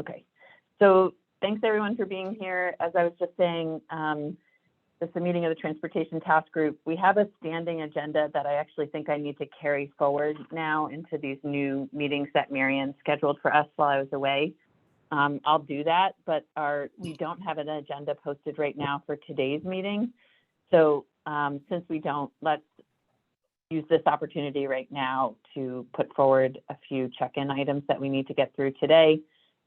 Okay, so thanks everyone for being here. As I was just saying, it's a meeting of the Transportation Task Group. We have a standing agenda that I actually think I need to carry forward now into these new meetings that Marianne scheduled for us while I was away. I'll do that, but we don't have an agenda posted right now for today's meeting. So since we don't, let's use this opportunity right now to put forward a few check-in items that we need to get through today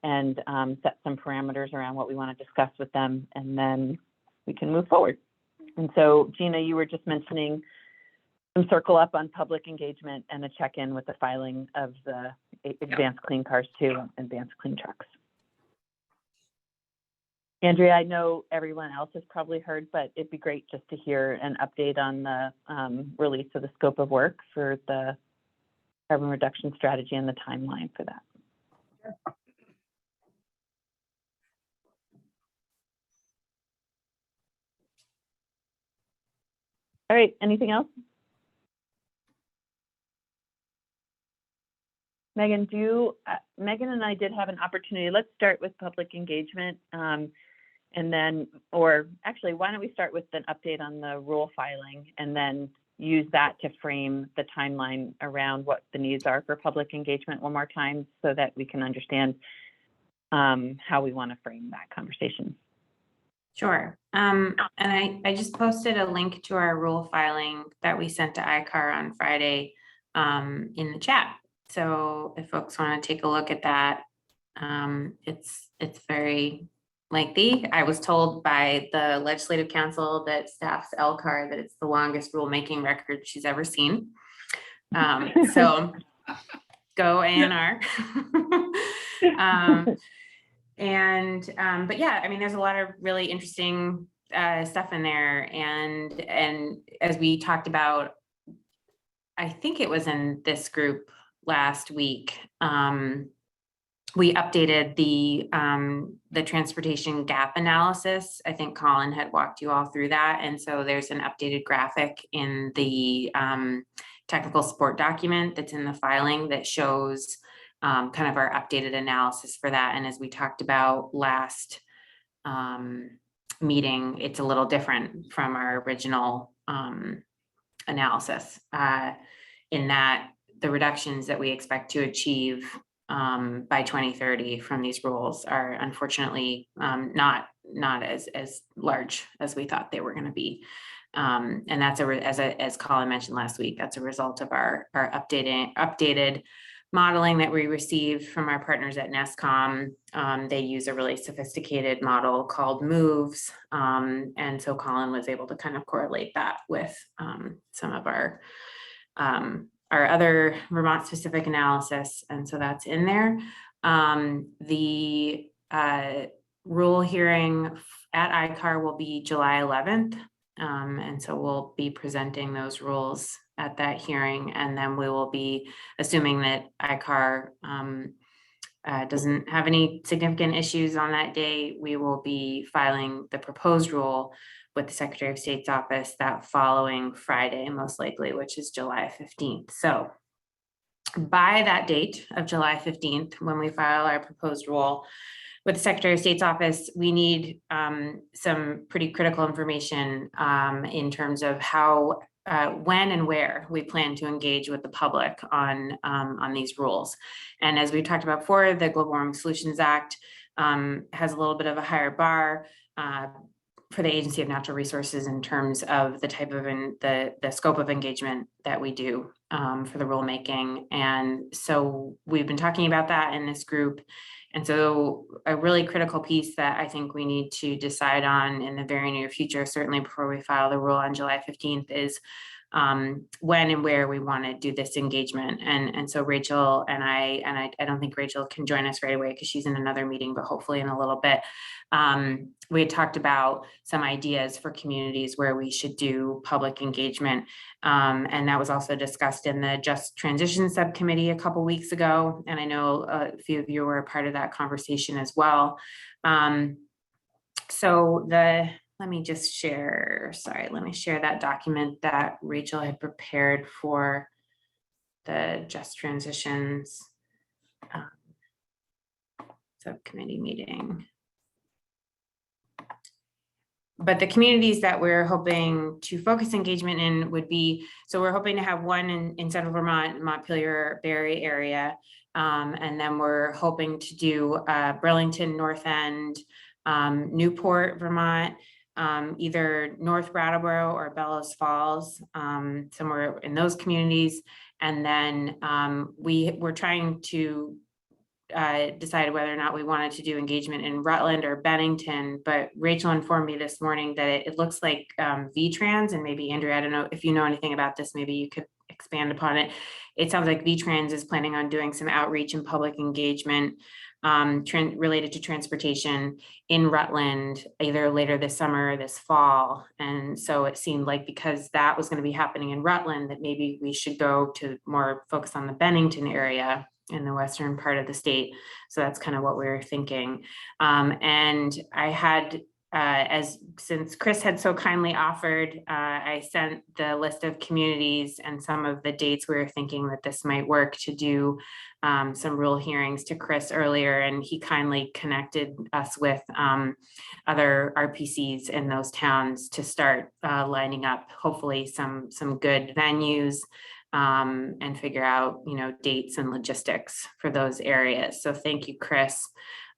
and set some parameters around what we want to discuss with them, and then we can move forward. And so, Gina, you were just mentioning some circle up on public engagement and a check-in with the filing of the Advanced Clean Cars 2 and Advanced Clean Trucks. Andrea, I know everyone else has probably heard, but it'd be great just to hear an update on the release of the scope of work for the carbon reduction strategy and the timeline for that. All right, anything else? Megan, Megan and I did have an opportunity. Let's start with public engagement. And then, or actually, why don't we start with an update on the rule filing and then use that to frame the timeline around what the needs are for public engagement one more time so that we can understand how we want to frame that conversation. Sure. And I just posted a link to our rule filing that we sent to ICAR on Friday in the chat. So if folks want to take a look at that, it's very lengthy. I was told by the Legislative Council that staff's LCAR that it's the longest rulemaking record she's ever seen. So go ANR. But yeah, I mean, there's a lot of really interesting stuff in there. And as we talked about, I think it was in this group last week, we updated the transportation gap analysis. I think Colin had walked you all through that. And so there's an updated graphic in the technical support document that's in the filing that shows kind of our updated analysis for that. And as we talked about last meeting, it's a little different from our original analysis in that the reductions that we expect to achieve by 2030 from these rules are unfortunately not as large as we thought they were going to be. And that's as Colin mentioned last week, that's a result of our updated modeling that we received from our partners at NESCOM. They use a really sophisticated model called MOVES. And so Colin was able to kind of correlate that with some of our other Vermont specific analysis. And so that's in there. The rule hearing at ICAR will be July 11th. And so we'll be presenting those rules at that hearing. And then we will be, assuming that ICAR doesn't have any significant issues on that day, we will be filing the proposed rule with the Secretary of State's office that following Friday, most likely, which is July 15th. So by that date of July 15th, when we file our proposed rule with the Secretary of State's office, we need some pretty critical information in terms of how, when and where we plan to engage with the public on these rules. And as we talked about before, the Global Warming Solutions Act has a little bit of a higher bar for the Agency of Natural Resources in terms of the type of the scope of engagement that we do for the rulemaking. And so we've been talking about that in this group. And so a really critical piece that I think we need to decide on in the very near future, certainly before we file the rule on July 15th, is when and where we want to do this engagement. And so Rachel and I don't think Rachel can join us right away because she's in another meeting, but hopefully in a little bit. We had talked about some ideas for communities where we should do public engagement. And that was also discussed in the Just Transition Subcommittee a couple weeks ago. And I know a few of you were a part of that conversation as well. Let me just share, let me share that document that Rachel had prepared for the Just Transitions subcommittee meeting. But the communities that we're hoping to focus engagement in would be, so we're hoping to have one in Central Vermont, Montpelier, Barre area. And then we're hoping to do Burlington, North End, Newport, Vermont, either North Brattleboro or Bellows Falls, somewhere in those communities. And then we're trying to decided whether or not we wanted to do engagement in Rutland or Bennington, but Rachel informed me this morning that it looks like VTrans, and maybe Andrea, I don't know if you know anything about this, maybe you could expand upon it. It sounds like VTrans is planning on doing some outreach and public engagement related to transportation in Rutland, either later this summer or this fall. And so it seemed like because that was going to be happening in Rutland, that maybe we should go to more focus on the Bennington area in the western part of the state. So that's kind of what we were thinking. And I had, since Chris had so kindly offered, I sent the list of communities and some of the dates we were thinking that this might work to do some rule hearings to Chris earlier, and he kindly connected us with other RPCs in those towns to start lining up, hopefully some good venues, and figure out, dates and logistics for those areas. So thank you, Chris.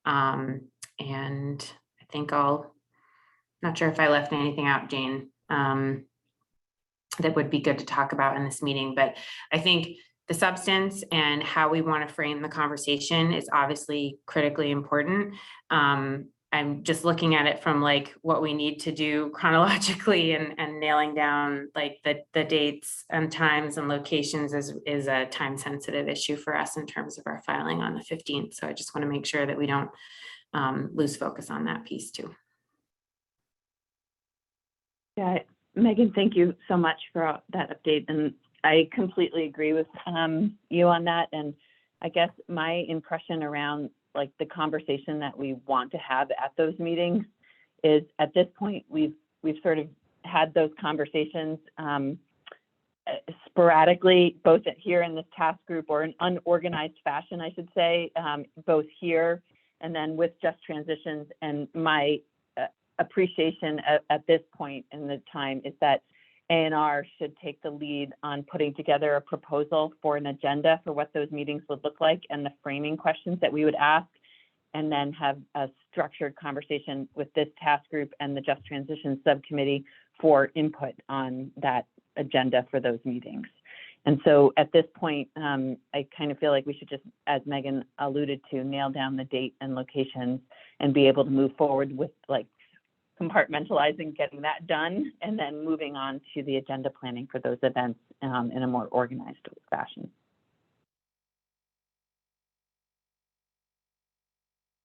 And I think not sure if I left anything out, Jane, that would be good to talk about in this meeting, but I think the substance and how we want to frame the conversation is obviously critically important. I'm just looking at it from like what we need to do chronologically and nailing down like the dates and times and locations is a time sensitive issue for us in terms of our filing on the 15th. So I just want to make sure that we don't lose focus on that piece too. Yeah, Megan, thank you so much for that update. And I completely agree with you on that. And I guess my impression around like the conversation that we want to have at those meetings is at this point, we've sort of had those conversations sporadically, both here in this task group or in unorganized fashion, I should say, both here and then with Just Transitions. And my appreciation at this point in the time is that A&R should take the lead on putting together a proposal for an agenda for what those meetings would look like and the framing questions that we would ask, and then have a structured conversation with this task group and the Just Transition subcommittee for input on that agenda for those meetings. And so at this point, I kind of feel like we should just, as Megan alluded to, nail down the date and locations and be able to move forward with like compartmentalizing, getting that done, and then moving on to the agenda planning for those events in a more organized fashion.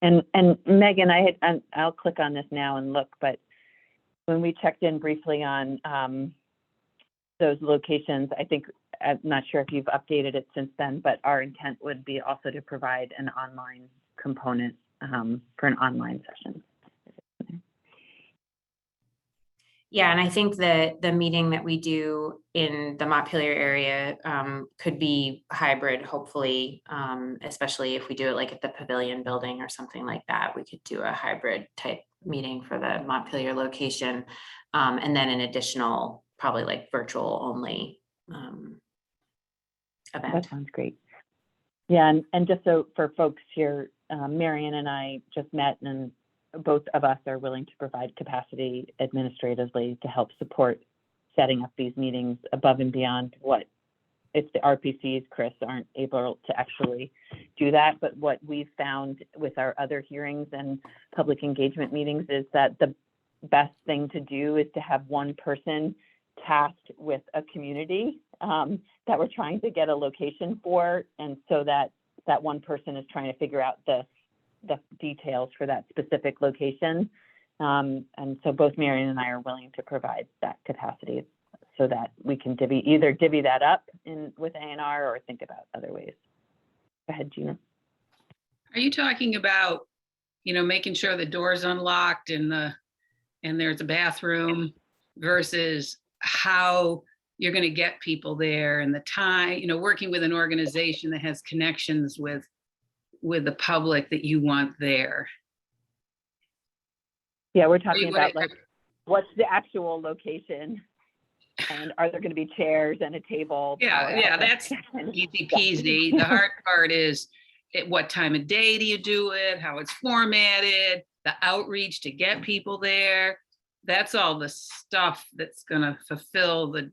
And Megan, I'll click on this now and look, but when we checked in briefly on those locations, I think, I'm not sure if you've updated it since then, but our intent would be also to provide an online component for an online session. Yeah, and I think that the meeting that we do in the Montpelier area could be hybrid, hopefully, especially if we do it like at the Pavilion building or something like that. We could do a hybrid type meeting for the Montpelier location, and then an additional, probably like virtual only event. That sounds great. Yeah, and just so for folks here, Marion and I just met, and both of us are willing to provide capacity administratively to help support setting up these meetings above and beyond what, if the RPCs, Chris, aren't able to actually do that. But what we've found with our other hearings and public engagement meetings is that the best thing to do is to have one person tasked with a community that we're trying to get a location for. And so that one person is trying to figure out the details for that specific location. And so both Marion and I are willing to provide that capacity so that we can either divvy that up with A&R or think about other ways. Go ahead, Gina. Are you talking about, making sure the door's unlocked and there's a bathroom versus how you're going to get people there and the time, working with an organization that has connections with with the public that you want there? Yeah, we're Are talking you- about like, what's the actual location? And are there gonna be chairs and a table? Yeah, power yeah, outlet, that's that kind of easy stuff. peasy. The hard part is at what time of day do you do it, how it's formatted, the outreach to get people there. That's all the stuff that's gonna fulfill the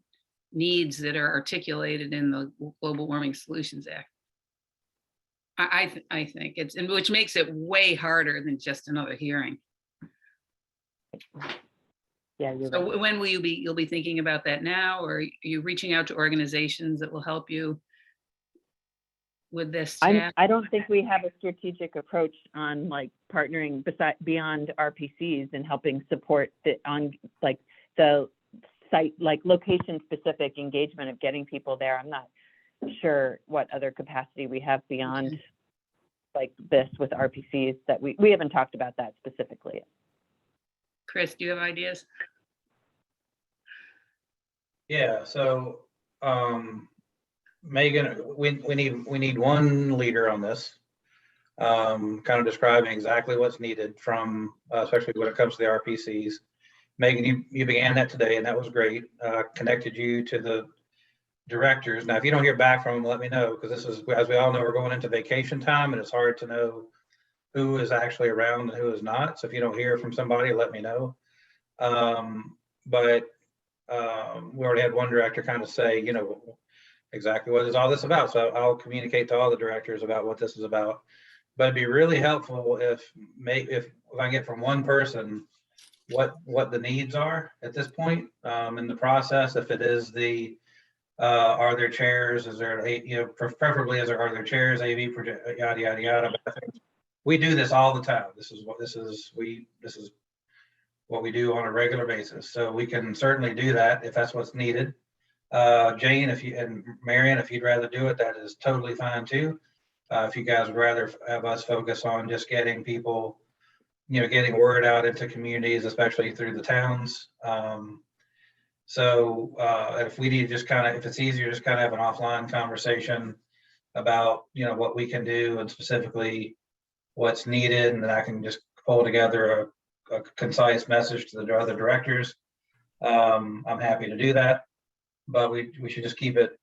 needs that are articulated in the Global Warming Solutions Act. I think it's, and which makes it way harder than just another hearing. Yeah, you're So right. when will you'll be thinking about that now, or are you reaching out to organizations that will help you with this task? I don't think we have a strategic approach on like partnering beyond RPCs and helping support on like the site, like location specific engagement of getting people there. I'm not sure what other capacity we have beyond like this with RPCs that we haven't talked about that specifically. Chris, do you have ideas? Yeah, so Megan, we need one leader on this. Kind of describing exactly what's needed from, especially when it comes to the RPCs. Megan, you began that today, and that was great. Connected you to the directors. Now, if you don't hear back from them, let me know, because this is, as we all know, we're going into vacation time, and it's hard to know who is actually around and who is not. So if you don't hear from somebody, let me know. But we already had one director kind of say, you know, exactly what is all this about. So I'll communicate to all the directors about what this is about. But it'd be really helpful if I get from one person what the needs are at this point in the process. If it is the are there chairs? Is there preferably are there chairs? AV project, yada yada yada. We do this all the time. This is what we do on a regular basis. So we can certainly do that if that's what's needed. Jane, and Marion, if you'd rather do it, that is totally fine too. If you guys would rather have us focus on just getting people, getting word out into communities, especially through the towns. If we need just if it's easier, just kind of have an offline conversation about, what we can do and specifically what's needed, and then I can just pull together a concise message to the other directors. I'm happy to do that, but we should just keep it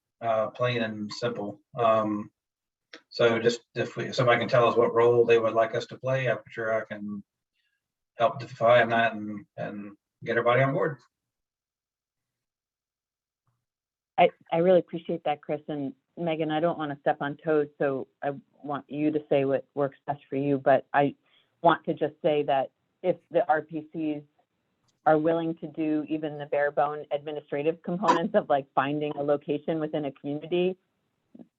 plain and simple. So just if somebody can tell us what role they would like us to play, I'm sure I can help define that and get everybody on board. I really appreciate that, Chris. And Megan, I don't want to step on toes, so I want you to say what works best for you, but I want to just say that if the RPCs are willing to do even the bare bone administrative components of like finding a location within a community,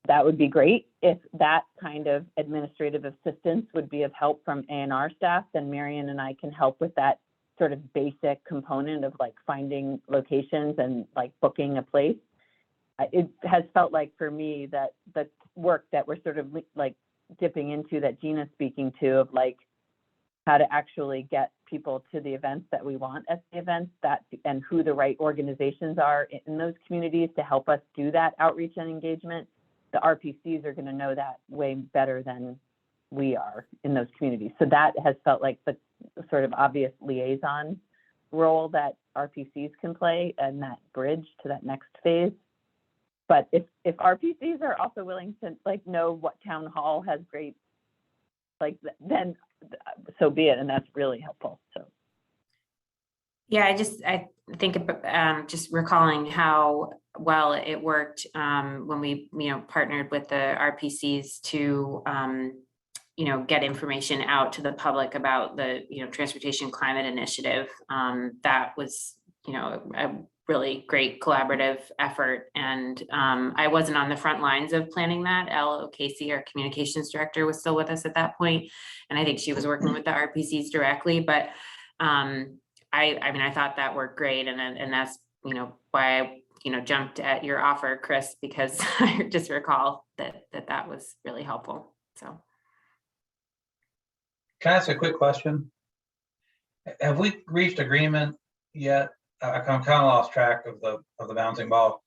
that would be great. If that kind of administrative assistance would be of help from A&R staff, then Marion and I can help with that sort of basic component of like finding locations and like booking a place. It has felt like for me that the work that we're sort of like dipping into, that Gina's speaking to, of like how to actually get people to the events that we want at the events, and who the right organizations are in those communities to help us do that outreach and engagement. The RPCs are going to know that way better than we are in those communities. So that has felt like the sort of obvious liaison role that RPCs can play, and that bridge to that next phase. But if RPCs are also willing to like know what town hall has great, like, then so be it, and that's really helpful. So yeah, I think just recalling how well it worked when we partnered with the RPCs to get information out to the public about the Transportation Climate Initiative. That was a really great collaborative effort, and I wasn't on the front lines of planning that. Elle O'Casey, our communications director, was still with us at that point, and I think she was working with the RPCs directly. But I thought that worked great, and that's why I jumped at your offer, Chris, because I just recall that was really helpful. So, Can I ask a quick question? Have we reached agreement yet? I kind of lost track of the bouncing ball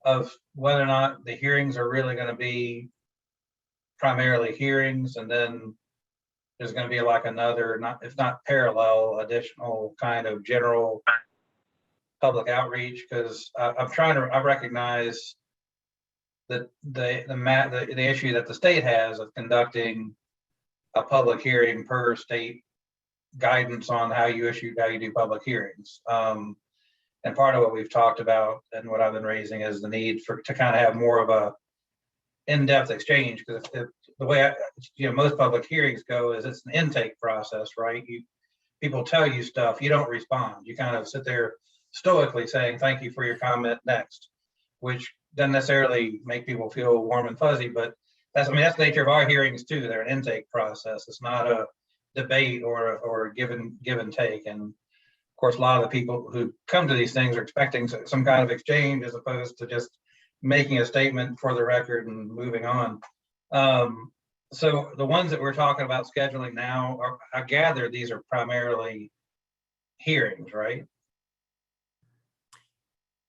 of whether or not the hearings are really going to be primarily hearings, and then there's going to be like another, not if not parallel, additional kind of general public outreach, because I recognize that the issue that the state has of conducting a public hearing per state guidance on how you do public hearings. And part of what we've talked about and what I've been raising is the need to kind of have more of a in-depth exchange, because if the way most public hearings go is it's an intake process, right? People tell you stuff, you don't respond. You kind of sit there stoically saying, thank you for your comment, next, which doesn't necessarily make people feel warm and fuzzy, but that's the nature of our hearings too. They're an intake process. It's not a debate or give and take. And of course, a lot of the people who come to these things are expecting some kind of exchange as opposed to just making a statement for the record and moving on. So the ones that we're talking about scheduling now, I gather these are primarily hearings, right?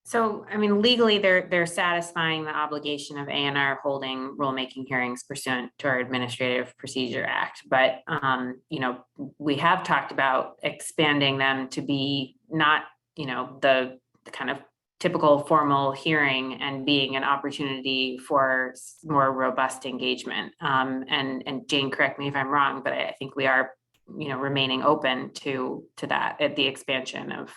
So, I mean, legally, they're satisfying the obligation of ANR holding rulemaking hearings pursuant to our Administrative Procedure Act. But, we have talked about expanding them to be not, the kind of typical formal hearing and being an opportunity for more robust engagement. And Jane, correct me if I'm wrong, but I think we are, remaining open to that at the expansion of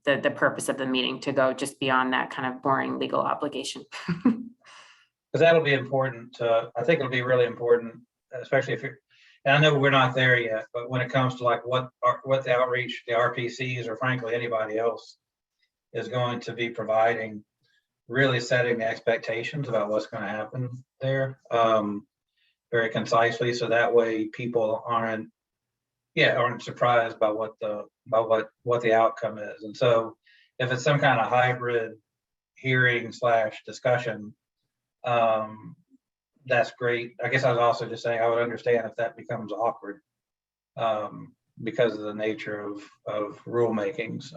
the purpose of the meeting to go just beyond that kind of boring legal obligation. Because that'll be important. I think it'll be really important, especially if and I know we're not there yet, but when it comes to like what the outreach, the RPCs, or frankly anybody else is going to be providing, really setting the expectations about what's going to happen there very concisely, so that way people aren't surprised by what the outcome is. And so if it's some kind of hybrid hearing / discussion, that's great. I guess I was also just saying I would understand if that becomes awkward because of the nature of rulemakings.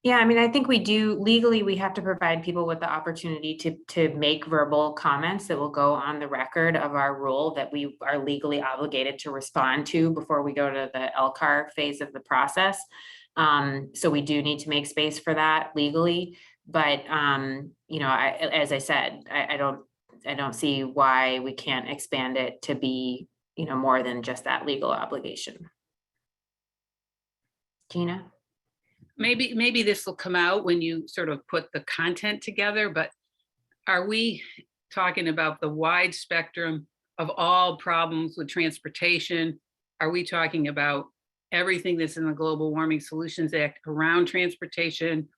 Yeah, I mean, I think we do legally, we have to provide people with the opportunity to make verbal comments that will go on the record of our rule that we are legally obligated to respond to before we go to the LCAR phase of the process. So we do need to make space for that legally, but as I said, I don't see why we can't expand it to be, more than just that legal obligation. Gina? Maybe this will come out when you sort of put the content together, but are we talking about the wide spectrum of all problems with transportation? Are we talking about everything that's in the Global Warming Solutions Act around transportation?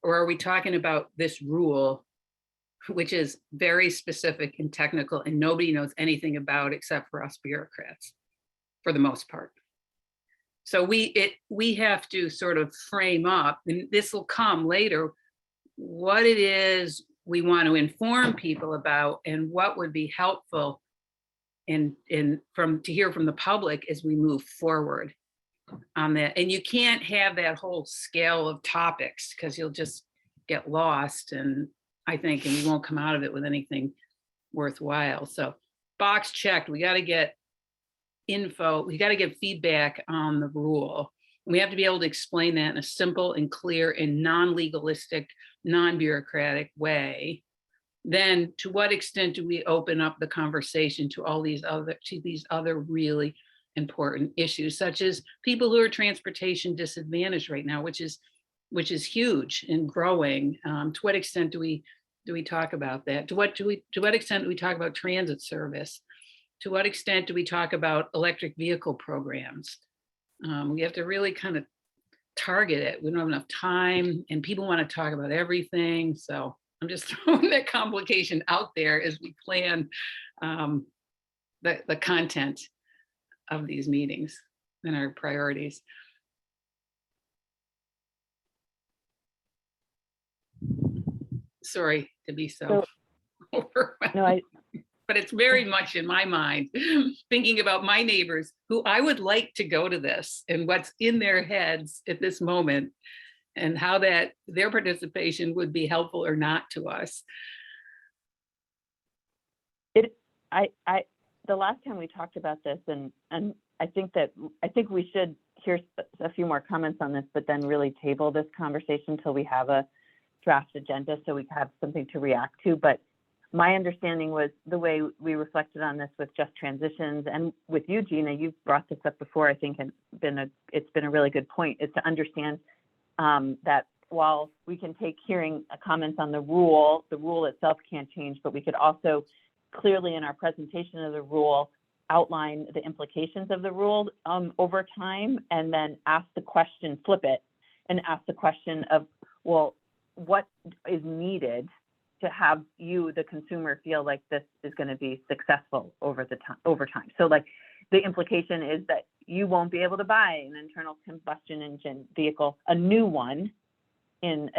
Or are we talking about this rule, which is very specific and technical and nobody knows anything about except for us bureaucrats, for the most part? So we have to sort of frame up, and this will come later, what it is we want to inform people about and what would be helpful to hear from the public as we move forward on that. And you can't have that whole scale of topics because you'll just get lost, and you won't come out of it with anything worthwhile. So box checked, we got to get info, we got to get feedback on the rule. We have to be able to explain that in a simple and clear and non-legalistic, non-bureaucratic way. Then to what extent do we open up the conversation to these other really important issues, such as people who are transportation disadvantaged right now, which is huge and growing. To what extent do we talk about that? To what extent do we talk about transit service? To what extent do we talk about electric vehicle programs? We have to really kind of target it. We don't have enough time, and people want to talk about everything. So I'm just throwing that complication out there as we plan the content of these meetings and our priorities. Sorry to be so overwhelmed. No, but it's very much in my mind, thinking about my neighbors who I would like to go to this and what's in their heads at this moment and how that their participation would be helpful or not to us. the last time we talked about this, and I think we should hear a few more comments on this, but then really table this conversation until we have a draft agenda so we have something to react to. But my understanding was the way we reflected on this with just transitions, and with you, Gina, you've brought this up before, I think, and it's been a really good point, is to understand that while we can take hearing comments on the rule itself can't change, but we could also clearly in our presentation of the rule outline the implications of the rule over time, and then ask the question, flip it, and ask the question of, well, what is needed to have you, the consumer, feel like this is going to be successful over time. So like the implication is that you won't be able to buy an internal combustion engine vehicle, a new one, in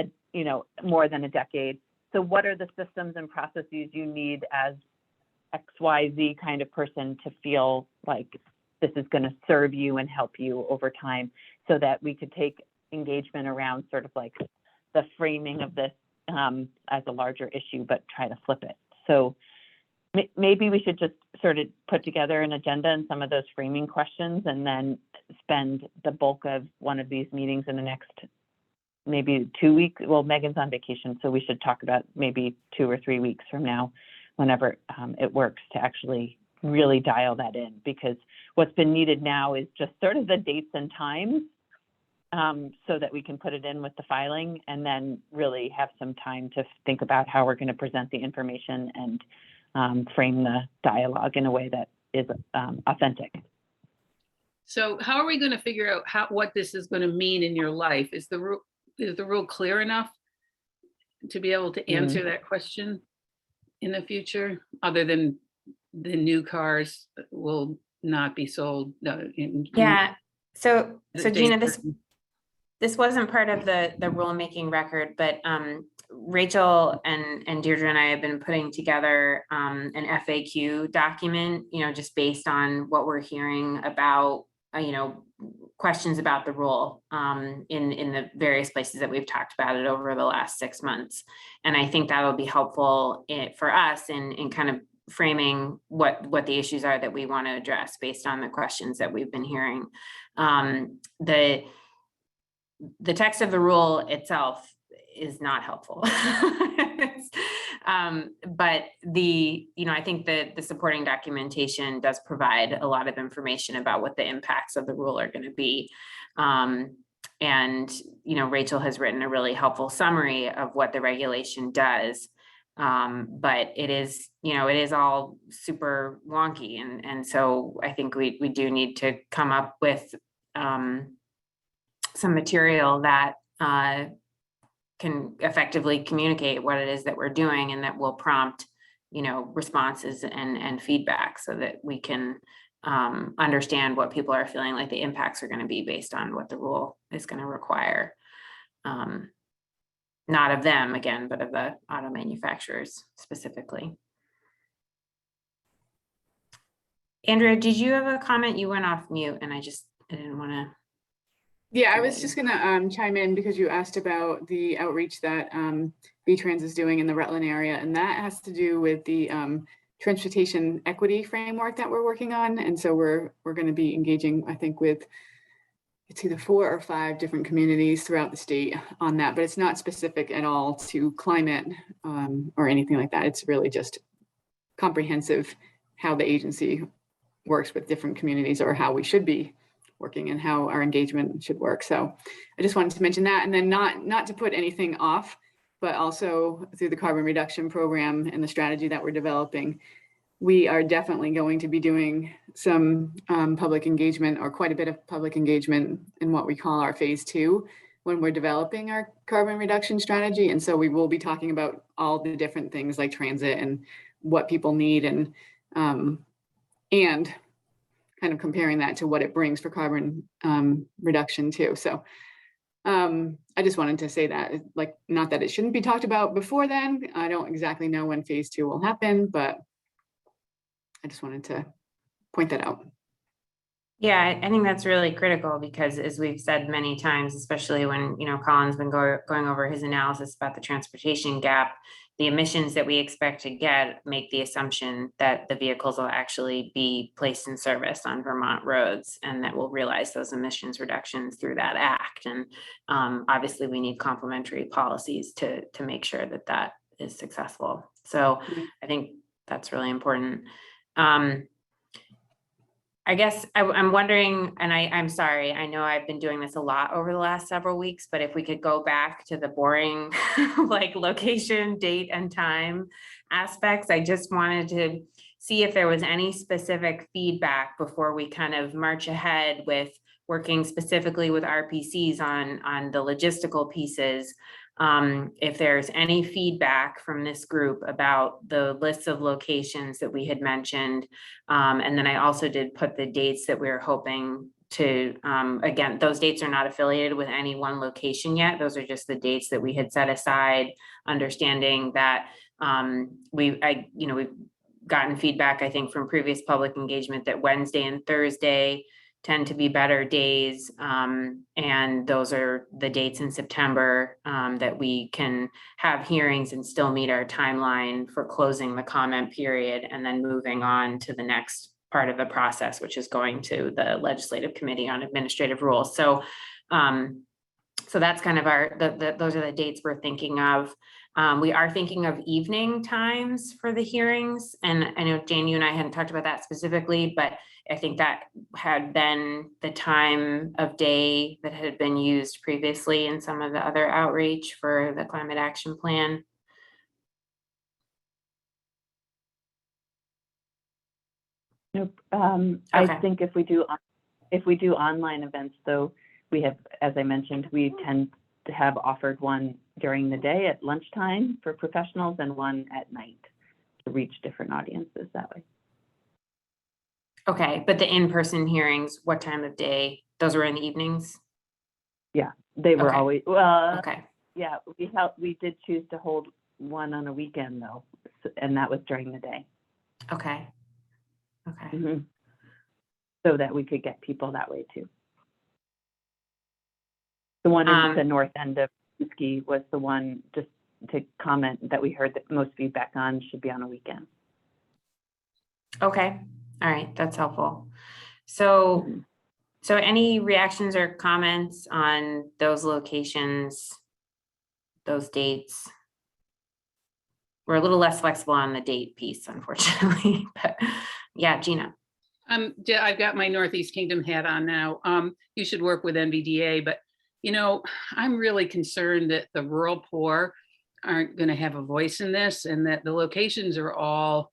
more than a decade. So what are the systems and processes you need as XYZ kind of person to feel like this is going to serve you and help you over time, so that we could take engagement around sort of like the framing of this as a larger issue, but try to flip it. So maybe we should just sort of put together an agenda and some of those framing questions, and then spend the bulk of one of these meetings in the next maybe 2 weeks. Well, Megan's on vacation, so we should talk about maybe 2 or 3 weeks from now, whenever it works, to actually really dial that in, because what's been needed now is just sort of the dates and times, so that we can put it in with the filing, and then really have some time to think about how we're going to present the information and frame the dialogue in a way that is authentic. So how are we going to figure out what this is going to mean in your life? Is the rule clear enough to be able to answer that question in the future, other than the new cars will not be sold? Yeah. So Gina, this wasn't part of the rulemaking record, but Rachel and Deirdre and I have been putting together an FAQ document, just based on what we're hearing about, questions about the rule in the various places that we've talked about it over the last 6 months. And I think that'll be helpful for us in kind of framing what the issues are that we want to address based on the questions that we've been hearing. The text of the rule itself is not helpful. But I think that the supporting documentation does provide a lot of information about what the impacts of the rule are going to be. And Rachel has written a really helpful summary of what the regulation does. But it is all super wonky. And so I think we do need to come up with some material that can effectively communicate what it is that we're doing, and that will prompt, responses and feedback, so that we can understand what people are feeling like the impacts are going to be based on what the rule is going to require. Not of them again, but of the auto manufacturers specifically. Andrea, did you have a comment? You went off mute, and I didn't want to. Yeah, I was just going to chime in because you asked about the outreach that VTrans is doing in the Rutland area, and that has to do with the transportation equity framework that we're working on. And so we're going to be engaging, I think, with it's either 4 or 5 different communities throughout the state on that, but it's not specific at all to climate or anything like that. It's really just comprehensive how the agency works with different communities, or how we should be working and how our engagement should work. So I just wanted to mention that, and then not to put anything off, but also through the carbon reduction program and the strategy that we're developing, we are definitely going to be doing some public engagement, or quite a bit of public engagement, in what we call our phase 2 when we're developing our carbon reduction strategy. And so we will be talking about all the different things like transit and what people need, and kind of comparing that to what it brings for carbon reduction too. So I just wanted to say that, like, not that it shouldn't be talked about before then. I don't exactly know when phase 2 will happen, but I just wanted to point that out. Yeah, I think that's really critical because as we've said many times, especially when, Colin's been going over his analysis about the transportation gap, the emissions that we expect to get make the assumption that the vehicles will actually be placed in service on Vermont roads and that we'll realize those emissions reductions through that act. And obviously we need complementary policies to make sure that that is successful. So I think that's really important. I guess I'm wondering, and I'm sorry, I know I've been doing this a lot over the last several weeks, but if we could go back to the boring, like location, date and time aspects, I just wanted to see if there was any specific feedback before we kind of march ahead with working specifically with RPCs on the logistical pieces. If there's any feedback from this group about the lists of locations that we had mentioned. And then I also did put the dates that we were hoping to, again, those dates are not affiliated with any one location yet. Those are just the dates that we had set aside, understanding that we've gotten feedback, I think, from previous public engagement that Wednesday and Thursday tend to be better days. And those are the dates in September that we can have hearings and still meet our timeline for closing the comment period and then moving on to the next part of the process, which is going to the Legislative Committee on Administrative Rules. So that's kind of those are the dates we're thinking of. We are thinking of evening times for the hearings. And I know Jane, you and I hadn't talked about that specifically, but I think that had been the time of day that had been used previously in some of the other outreach for the climate action plan. Nope. Okay. I think if we do online events, though, we have, as I mentioned, we tend to have offered one during the day at lunchtime for professionals and one at night to reach different audiences that way. Okay, but the in-person hearings, what time of day? Those were in the evenings? Yeah, they were Okay. always, Okay, yeah, we did choose to hold one on a weekend though, and that was during the day. okay. So that we could get people that way too. The one in the north end of Ski was the one, just to comment, that we heard that most feedback on should be on a weekend. Okay, all right, that's helpful. So any reactions or comments on those locations, those dates? We're a little less flexible on the date piece, unfortunately, but yeah, Gina. I've got my Northeast Kingdom hat on now. You should work with NVDA, but I'm really concerned that the rural poor aren't going to have a voice in this, and that the locations are all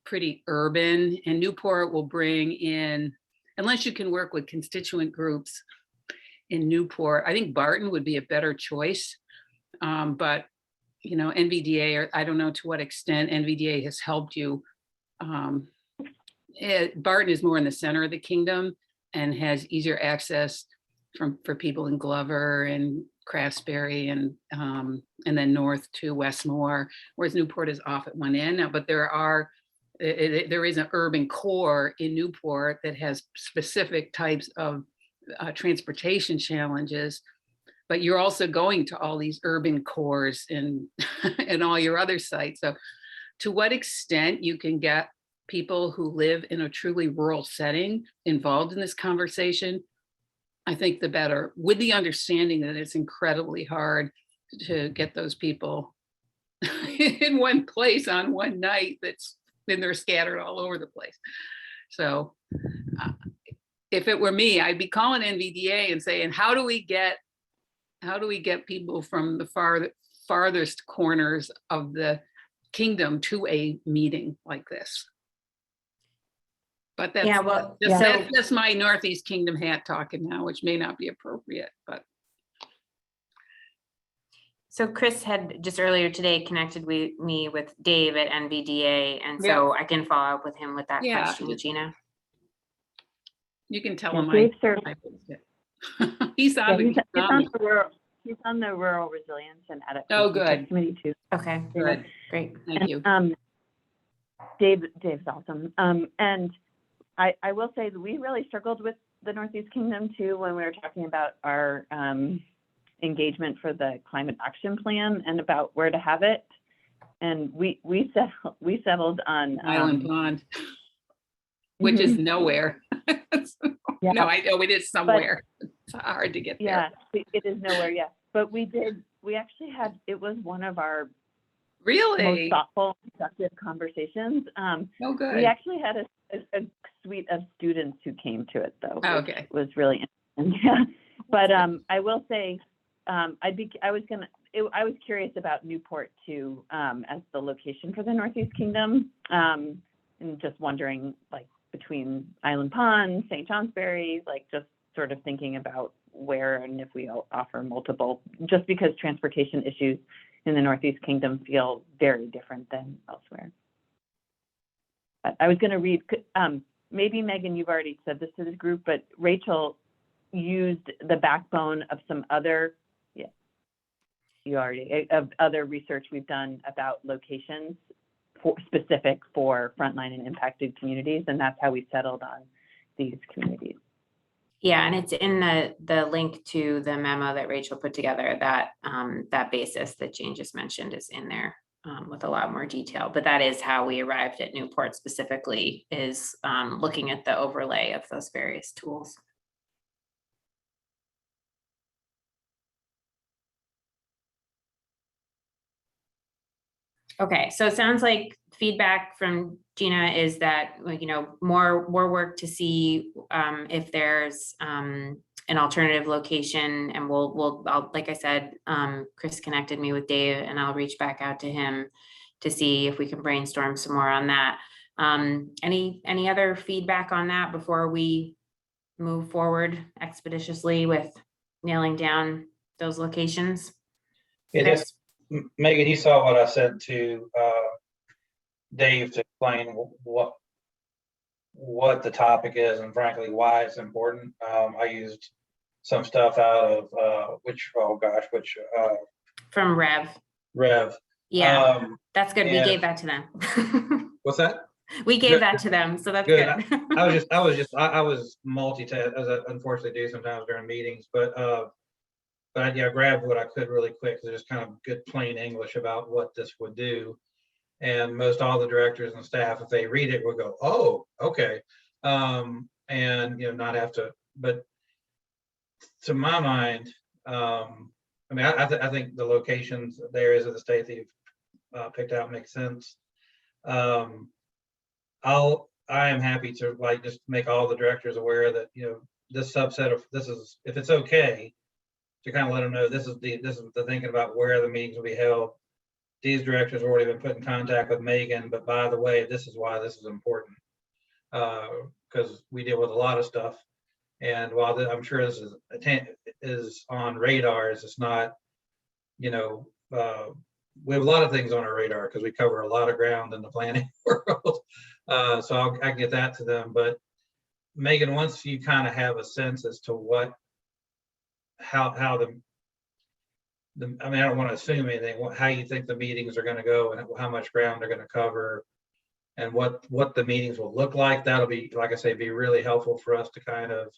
pretty urban, and Newport will bring in, unless you can work with constituent groups in Newport, I think Barton would be a better choice. But NVDA, or I don't know to what extent NVDA has helped you. Barton is more in the center of the kingdom and has easier access for people in Glover and Craftsbury and then north to Westmore, whereas Newport is off at one end now. But there is an urban core in Newport that has specific types of transportation challenges. But you're also going to all these urban cores and all your other sites. So to what extent you can get people who live in a truly rural setting involved in this conversation, I think the better, with the understanding that it's incredibly hard to get those people in one place on one night then they're scattered all over the place. So if it were me, I'd be calling NVDA and saying, how do we get people from the farthest corners of the kingdom to a meeting like this? But that's just my Northeast Kingdom hat talking now, which may not be appropriate, but. So Chris had just earlier today connected me with Dave at NVDA, and so I can follow up with him with that question, Gina. You can tell him he's on the Rural Resilience and Adaptation Committee too. Okay, good, great, thank you. Dave's awesome, and I will say that we really struggled with the Northeast Kingdom too when we were talking about our engagement for the climate action plan and about where to have it. And we settled on Island Pond, which is nowhere. Yeah. No, I know it is somewhere. It's hard to get yeah, there. it is nowhere. Yeah, but we actually had, it was one of our most Really? thoughtful, productive conversations. Oh, We good. actually had a suite of students who came to it though. Oh, which okay. was really interesting. Yeah, but I will say, I was curious about Newport too, as the location for the Northeast Kingdom, and just wondering, like, between Island Pond, St. Johnsbury, like, just sort of thinking about where and if we offer multiple, just because transportation issues in the Northeast Kingdom feel very different than elsewhere. I was going to read, maybe Megan, you've already said this to the group, but Rachel used the backbone of some other, of other research we've done about locations specific for frontline and impacted communities, and that's how we settled on these communities. Yeah, and it's in the link to the memo that Rachel put together. That that basis that Jane just mentioned is in there with a lot more detail. But that is how we arrived at Newport specifically, is looking at the overlay of those various tools. Okay, so it sounds like feedback from Gina is that, you know, more work to see if there's an alternative location, and I'll, like I said, Chris connected me with Dave, and I'll reach back out to him to see if we can brainstorm some more on that. Any other feedback on that before we move forward expeditiously with nailing down those locations? Yeah, just, Megan, you saw what I sent to Dave to explain what the topic is and frankly why it's important. I used some stuff out of From Rev. Yeah, that's good. We gave that to them. What's that? We gave that to them, so that's good. I was multitask, as I unfortunately do sometimes during meetings, but I grabbed what I could really quick, because there's kind of good plain English about what this would do. And most all the directors and staff, if they read it, will go, oh, okay. And, you know, not have to, but to my mind, I mean, I think the locations, the areas of the state that you've picked out make sense. I am happy to, like, just make all the directors aware that, you know, this subset of, this is, if it's okay, to kind of let them know this is the thinking about where the meetings will be held. These directors have already been put in contact with Megan, but by the way, this is why this is important, because we deal with a lot of stuff. And while I'm sure this is on radars, it's not, you know, we have a lot of things on our radar because we cover a lot of ground in the planning world. So I can get that to them. But Megan, once you kind of have a sense as to how I mean, I don't want to assume anything, how you think the meetings are going to go and how much ground they're going to cover and what the meetings will look like. That'll be, like I say, be really helpful for us to kind of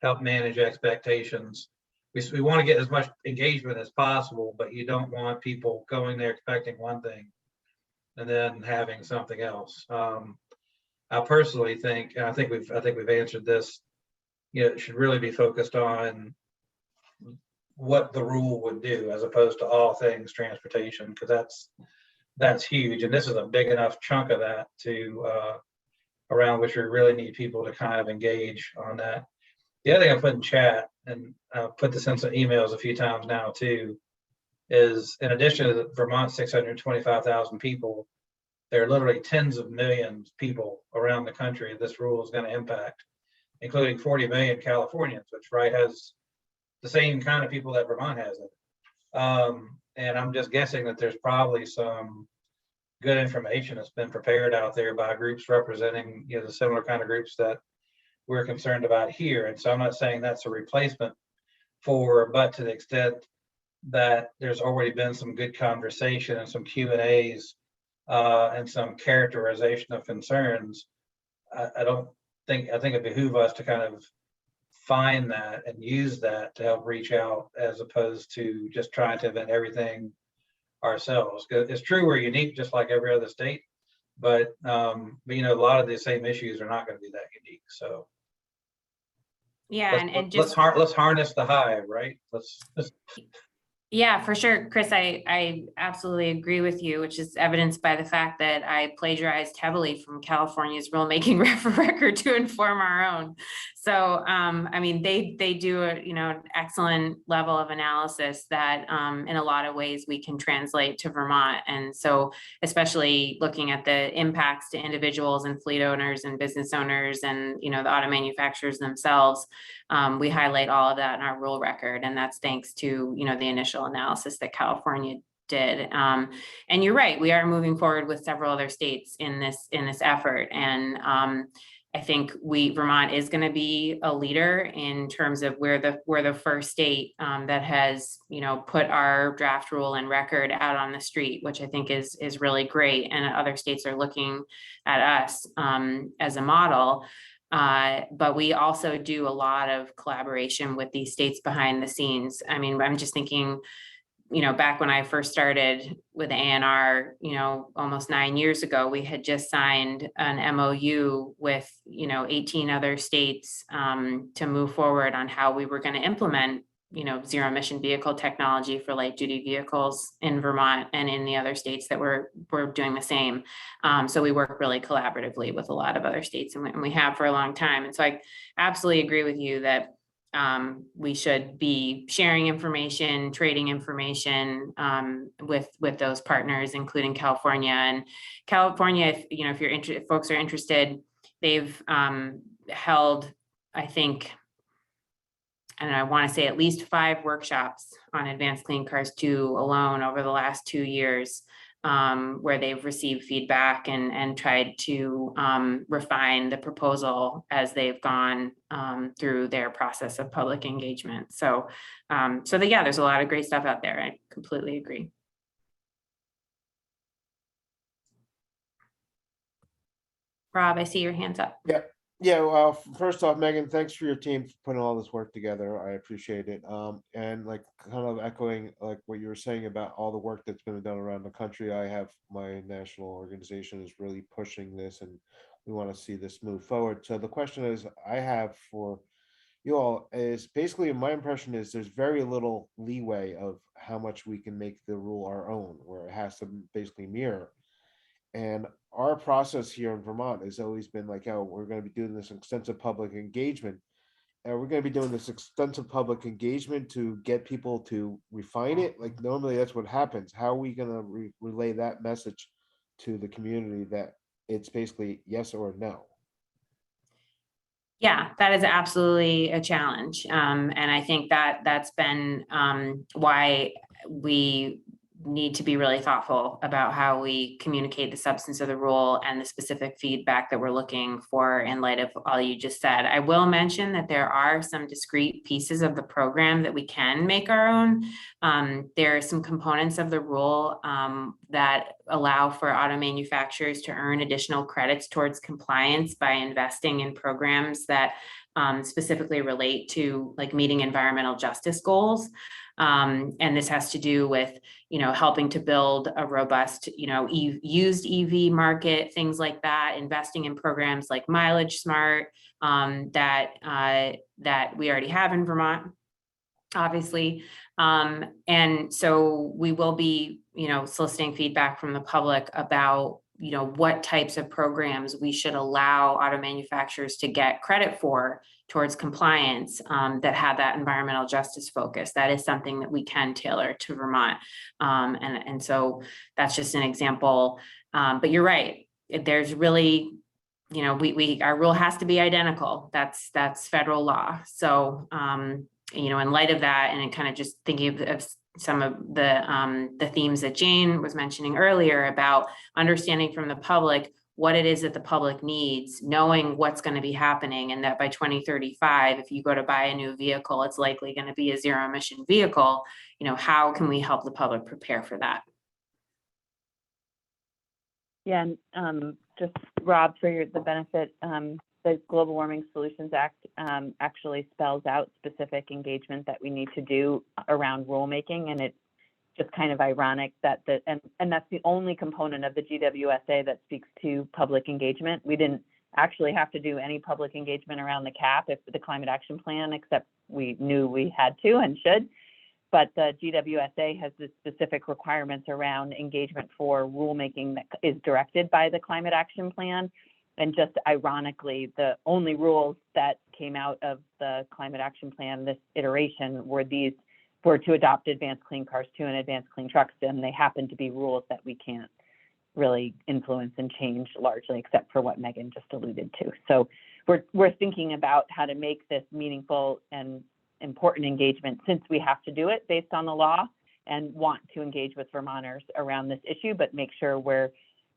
help manage expectations. We want to get as much engagement as possible, but you don't want people going there expecting one thing and then having something else. I personally think, and I think we've answered this, you know, it should really be focused on what the rule would do as opposed to all things transportation, because that's huge, and this is a big enough chunk of that to around which we really need people to kind of engage on that. The other thing I put in chat, and I've put this in some emails a few times now too, is in addition to Vermont's 625,000 people, there are literally tens of millions of people around the country this rule is going to impact, including 40 million Californians, which has the same kind of people that Vermont has it. And I'm just guessing that there's probably some good information that's been prepared out there by groups representing, you know, the similar kind of groups that we're concerned about here. And so I'm not saying that's a replacement but to the extent that there's already been some good conversation and some Q&As and some characterization of concerns, I think it behooves us to kind of find that and use that to help reach out, as opposed to just trying to invent everything ourselves. 'Cause it's true, we're unique just like every other state, but you know, a lot of the same issues are not going to be that unique. So Yeah, and just let's harness the hive, right? Let's yeah, for sure, Chris, I absolutely agree with you, which is evidenced by the fact that I plagiarized heavily from California's rulemaking record to inform our own. So, I mean, they do a, you know, excellent level of analysis that in a lot of ways we can translate to Vermont. And so, especially looking at the impacts to individuals and fleet owners and business owners and, you know, the auto manufacturers themselves, we highlight all of that in our rule record, and that's thanks to, you know, the initial analysis that California did. And you're right, we are moving forward with several other states in this effort. And I think Vermont is going to be a leader in terms of we're the first state that has, you know, put our draft rule and record out on the street, which I think is really great. And other states are looking at us as a model. But we also do a lot of collaboration with these states behind the scenes. I mean, I'm just thinking, you know, back when I first started with ANR, you know, almost 9 years ago, we had just signed an MOU with, you know, 18 other states to move forward on how we were going to implement, you know, zero emission vehicle technology for light duty vehicles in Vermont and in the other states that were doing the same. So we work really collaboratively with a lot of other states, and we have for a long time. And so I absolutely agree with you that we should be sharing information, trading information with those partners, including California. And California, if you know, if folks are interested, they've held, I think, and I want to say at least 5 workshops on Advanced Clean Cars 2 alone over the last 2 years, where they've received feedback and tried to refine the proposal as they've gone through their process of public engagement. So, yeah, there's a lot of great stuff out there. I completely agree. Rob, I see your hands up. Yeah, well, first off, Megan, thanks for your team for putting all this work together. I appreciate it. And like kind of echoing like what you were saying about all the work that's been done around the country, I have my national organization is really pushing this, and we want to see this move forward. So the question is I have for you all is basically, my impression is there's very little leeway of how much we can make the rule our own, where it has to basically mirror. And our process here in Vermont has always been like, oh, we're going to be doing this extensive public engagement. And we're going to be doing this extensive public engagement to get people to refine it. Like normally that's what happens. How are we going to relay that message to the community that it's basically yes or no? Yeah, that is absolutely a challenge. And I think that that's been why we need to be really thoughtful about how we communicate the substance of the rule and the specific feedback that we're looking for in light of all you just said. I will mention that there are some discrete pieces of the program that we can make our own. There are some components of the rule that allow for auto manufacturers to earn additional credits towards compliance by investing in programs that specifically relate to like meeting environmental justice goals. And this has to do with, you know, helping to build a robust, you know, used EV market, things like that, investing in programs like Mileage Smart that we already have in Vermont, obviously. And so we will be, you know, soliciting feedback from the public about, you know, what types of programs we should allow auto manufacturers to get credit for towards compliance that have that environmental justice focus. That is something that we can tailor to Vermont. And so that's just an example. But you're right. There's really, you know, our rule has to be identical. That's federal law. So, you know, in light of that, and kind of just thinking of some of the themes that Jane was mentioning earlier about understanding from the public what it is that the public needs, knowing what's going to be happening, and that by 2035, if you go to buy a new vehicle, it's likely going to be a zero emission vehicle. You know, how can we help the public prepare for that? Yeah, and just Rob, for the benefit that the Global Warming Solutions Act actually spells out specific engagement that we need to do around rulemaking, and it's just kind of ironic that and that's the only component of the GWSA that speaks to public engagement. We didn't actually have to do any public engagement around the CAP, if the Climate Action Plan, except we knew we had to and should. But the GWSA has the specific requirements around engagement for rulemaking that is directed by the Climate Action Plan. And just ironically, the only rules that came out of the Climate Action Plan this iteration were to adopt Advanced Clean Cars 2 and Advanced Clean Trucks, and they happen to be rules that we can't really influence and change largely, except for what Megan just alluded to. So we're thinking about how to make this meaningful and important engagement, since we have to do it based on the law and want to engage with Vermonters around this issue, but make sure we're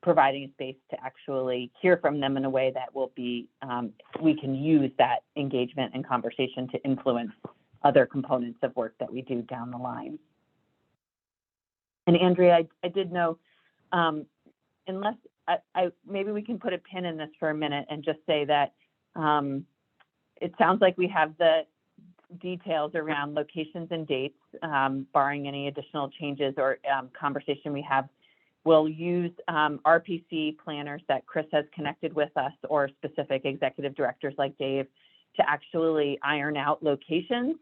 providing a space to actually hear from them in a way that will be, we can use that engagement and conversation to influence other components of work that we do down the line. And Andrea, I did know, unless maybe we can put a pin in this for a minute and just say that it sounds like we have the details around locations and dates, barring any additional changes or conversation we have. We'll use RPC planners that Chris has connected with us, or specific executive directors like Dave, to actually iron out locations.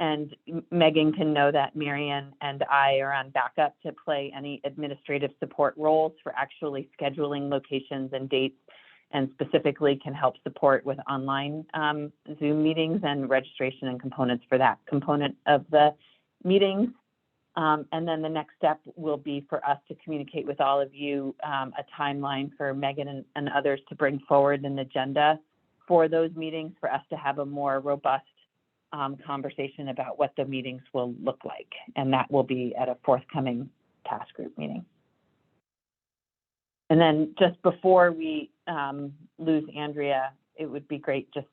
And Megan can know that Marian and I are on backup to play any administrative support roles for actually scheduling locations and dates, and specifically can help support with online Zoom meetings and registration and components for that component of the meetings. And then the next step will be for us to communicate with all of you a timeline for Megan and others to bring forward an agenda for those meetings, for us to have a more robust conversation about what the meetings will look like. And that will be at a forthcoming task group meeting. And then just before we lose Andrea, it would be great just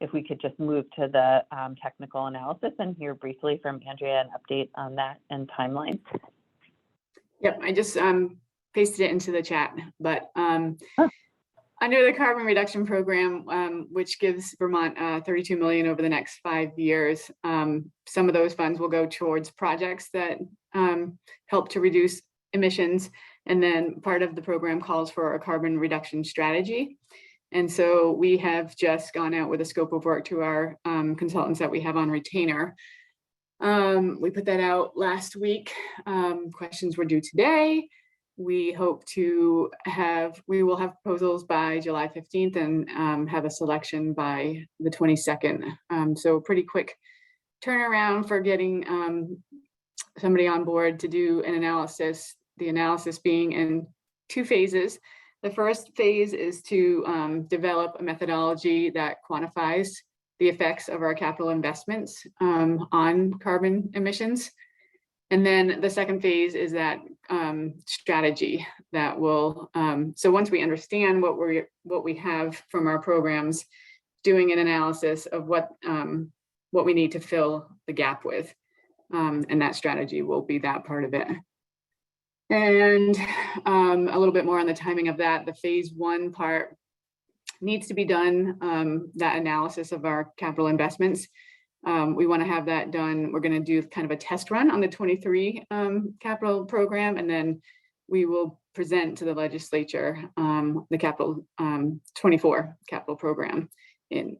if we could just move to the technical analysis and hear briefly from Andrea an update on that and timeline. Yep, I just pasted it into the chat, but under the carbon reduction program, which gives Vermont $32 million over the next 5 years, some of those funds will go towards projects that help to reduce emissions. And then part of the program calls for a carbon reduction strategy. And so we have just gone out with a scope of work to our consultants that we have on retainer. We put that out last week. Questions were due today. We hope to we will have proposals by July 15th and have a selection by the 22nd. So pretty quick turnaround for getting somebody on board to do an analysis, the analysis being in 2 phases. The first phase is to develop a methodology that quantifies the effects of our capital investments on carbon emissions. And then the second phase is that strategy that will, so once we understand what we have from our programs, doing an analysis of what we need to fill the gap with. And that strategy will be that part of it. And a little bit more on the timing of that. The phase 1 part needs to be done, that analysis of our capital investments. We want to have that done. We're going to do kind of a test run on the 23 capital program, and then we will present to the legislature the capital 24 capital program in,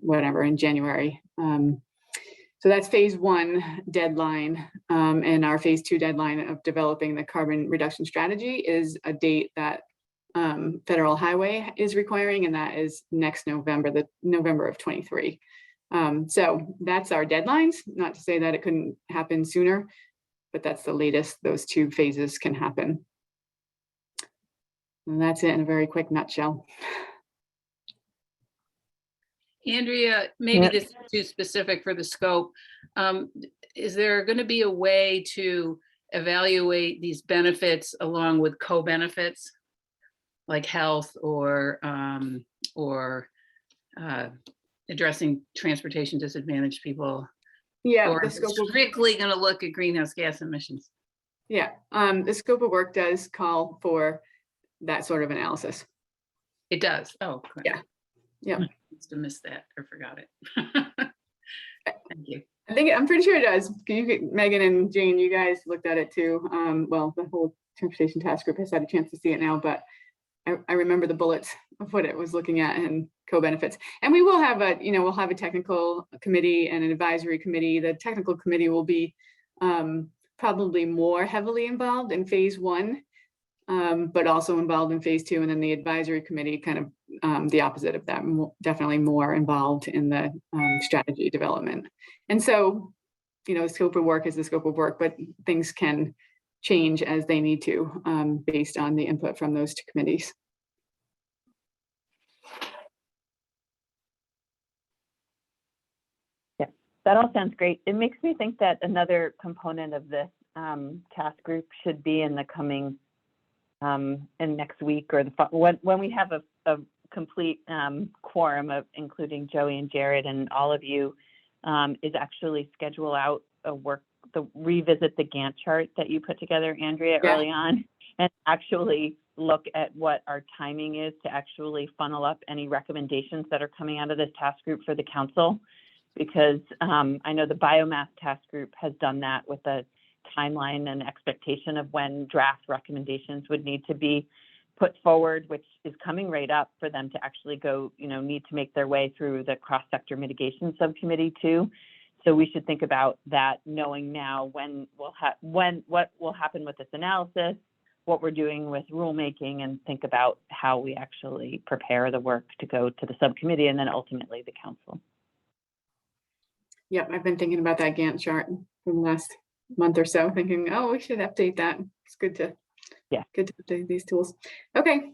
whatever, in January. So that's phase 1 deadline, and our phase 2 deadline of developing the carbon reduction strategy is a date that Federal Highway is requiring, and that is next November, the November of 23. So that's our deadlines. Not to say that it couldn't happen sooner, but that's the latest those 2 phases can happen. And that's it in a very quick nutshell. Andrea, maybe this is too specific for the scope. Is there going to be a way to evaluate these benefits along with co-benefits, like health or addressing transportation disadvantaged people? Yeah, or the is it scope of, strictly going to look at greenhouse gas emissions? yeah, the scope of work does call for that sort of analysis. It does. Oh, Yeah. Yeah. Must have missed that or forgot it. Thank you. I'm pretty sure it does. Megan and Jane, you guys looked at it too. Well, the whole transportation task group has had a chance to see it now, but I remember the bullets of what it was looking at and co-benefits. And we will have we'll have a technical committee and an advisory committee. The technical committee will be probably more heavily involved in phase 1, but also involved in phase 2. And then the advisory committee kind of the opposite of that, definitely more involved in the strategy development. And so, the scope of work is the scope of work, but things can change as they need to based on the input from those 2 committees. Yeah, that all sounds great. It makes me think that another component of this task group should be in the coming in next week or when we have a complete quorum of including Joey and Jared and all of you, is actually schedule out a revisit the Gantt chart that you put together, Andrea, early on, and actually look at what our timing is to actually funnel up any recommendations that are coming out of this task group for the council. Because I know the biomass task group has done that with a timeline and expectation of when draft recommendations would need to be put forward, which is coming right up for them to actually go, need to make their way through the cross-sector mitigation subcommittee too. So we should think about that, knowing now what will happen with this analysis, what we're doing with rulemaking, and think about how we actually prepare the work to go to the subcommittee and then ultimately the council. Yep, I've been thinking about that Gantt chart for the last month or so, thinking, oh, we should update that. It's good to update these tools. Okay,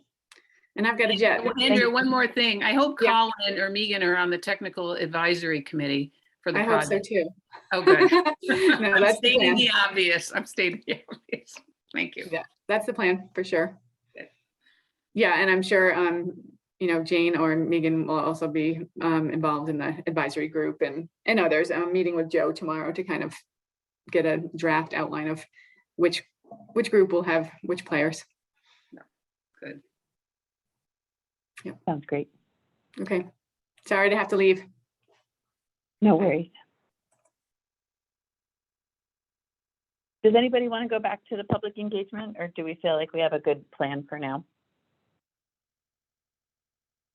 and I've got a jet. Andrea, one more thing. I hope Yeah. Colin or Megan are on the technical advisory committee for the I hope project. so too. Oh, good. No, I'm that's the stating plan. the obvious. I'm stating the obvious. Thank you. Yeah, that's the plan for sure. Good. Yeah, and I'm sure Jane or Megan will also be involved in the advisory group and others. I'm meeting with Joe tomorrow to kind of get a draft outline of which group will have which players. Good. Yeah. Sounds great. Okay. Sorry to have to leave. No worries. Does anybody want to go back to the public engagement, or do we feel like we have a good plan for now?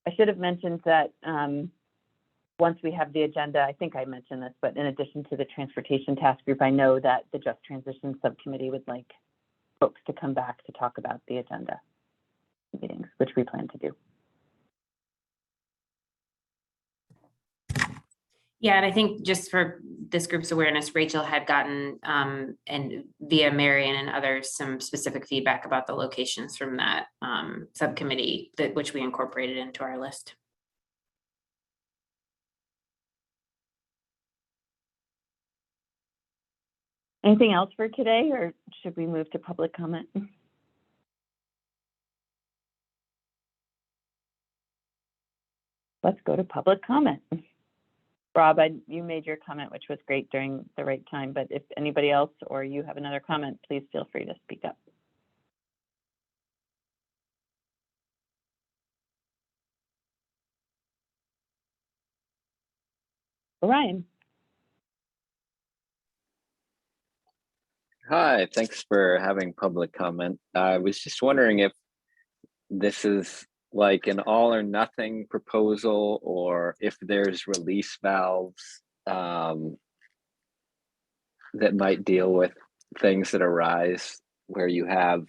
I should have mentioned that once we have the agenda, I think I mentioned this, but in addition to the transportation task group, I know that the Just Transition Subcommittee would like folks to come back to talk about the agenda meetings, which we plan to do. Yeah, and I think just for this group's awareness, Rachel had gotten and via Marion and others some specific feedback about the locations from that subcommittee which we incorporated into our list. Anything else for today, or should we move to public comment? Let's go to public comment. Rob, you made your comment, which was great during the right time, but if anybody else or you have another comment, please feel free to speak up. Ryan. Hi, thanks for having public comment. I was just wondering if this is like an all or nothing proposal, or if there's release valves that might deal with things that arise where you have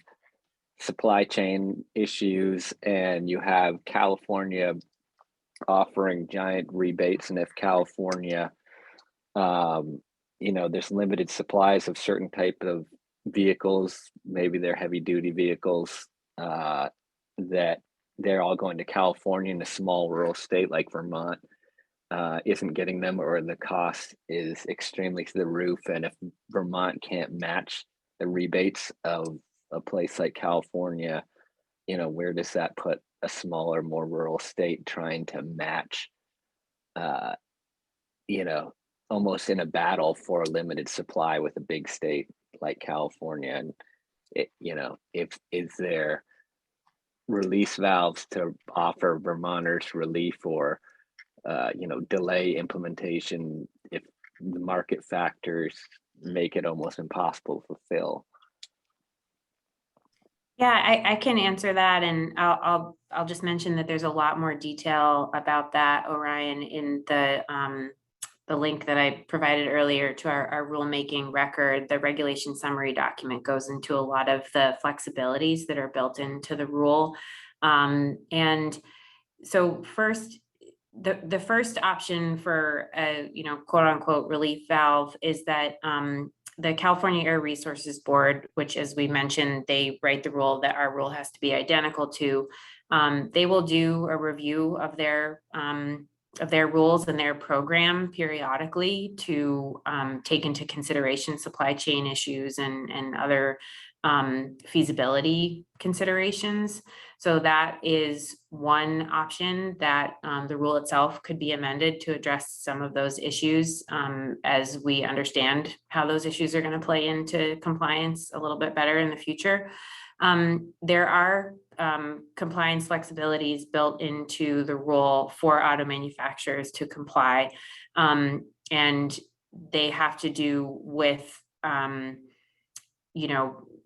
supply chain issues and you have California offering giant rebates, and if California there's limited supplies of certain type of vehicles, maybe they're heavy duty vehicles, that they're all going to California, in a small rural state like Vermont isn't getting them, or the cost is extremely to the roof. And if Vermont can't match the rebates of a place like California, where does that put a smaller, more rural state trying to match, almost in a battle for a limited supply with a big state like California? And is there release valves to offer Vermonters relief or delay implementation if the market factors make it almost impossible to fulfill. Yeah, I can answer that, and I'll just mention that there's a lot more detail about that, Orion, in the link that I provided earlier to our rulemaking record. The regulation summary document goes into a lot of the flexibilities that are built into the rule. And so first, the first option for a quote unquote relief valve is that the California Air Resources Board, which, as we mentioned, they write the rule that our rule has to be identical to. They will do a review of their rules and their program periodically to take into consideration supply chain issues and other feasibility considerations. So that is one option, that the rule itself could be amended to address some of those issues as we understand how those issues are going to play into compliance a little bit better in the future. There are compliance flexibilities built into the rule for auto manufacturers to comply, and they have to do with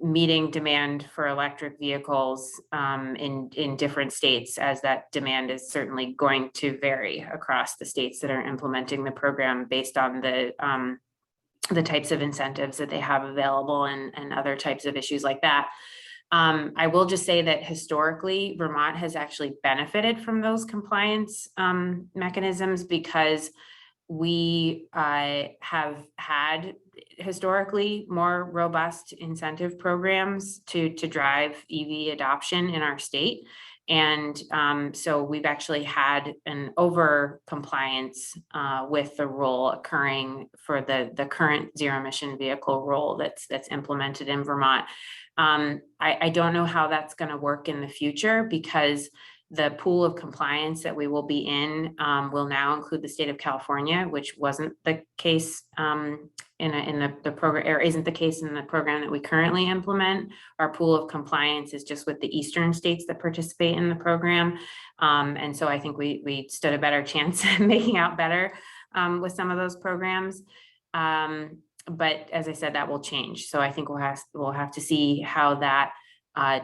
meeting demand for electric vehicles in different states, as that demand is certainly going to vary across the states that are implementing the program based on the types of incentives that they have available and other types of issues like that. I will just say that historically, Vermont has actually benefited from those compliance mechanisms because we have had historically more robust incentive programs to drive EV adoption in our state. And so we've actually had an over compliance with the rule occurring for the current zero emission vehicle rule that's implemented in Vermont. I don't know how that's going to work in the future, because the pool of compliance that we will be in will now include the state of California, which wasn't the case in the program, or isn't the case in the program that we currently implement. Our pool of compliance is just with the eastern states that participate in the program. And so I think we stood a better chance at making out better with some of those programs. But as I said, that will change. So I think we'll have to see how that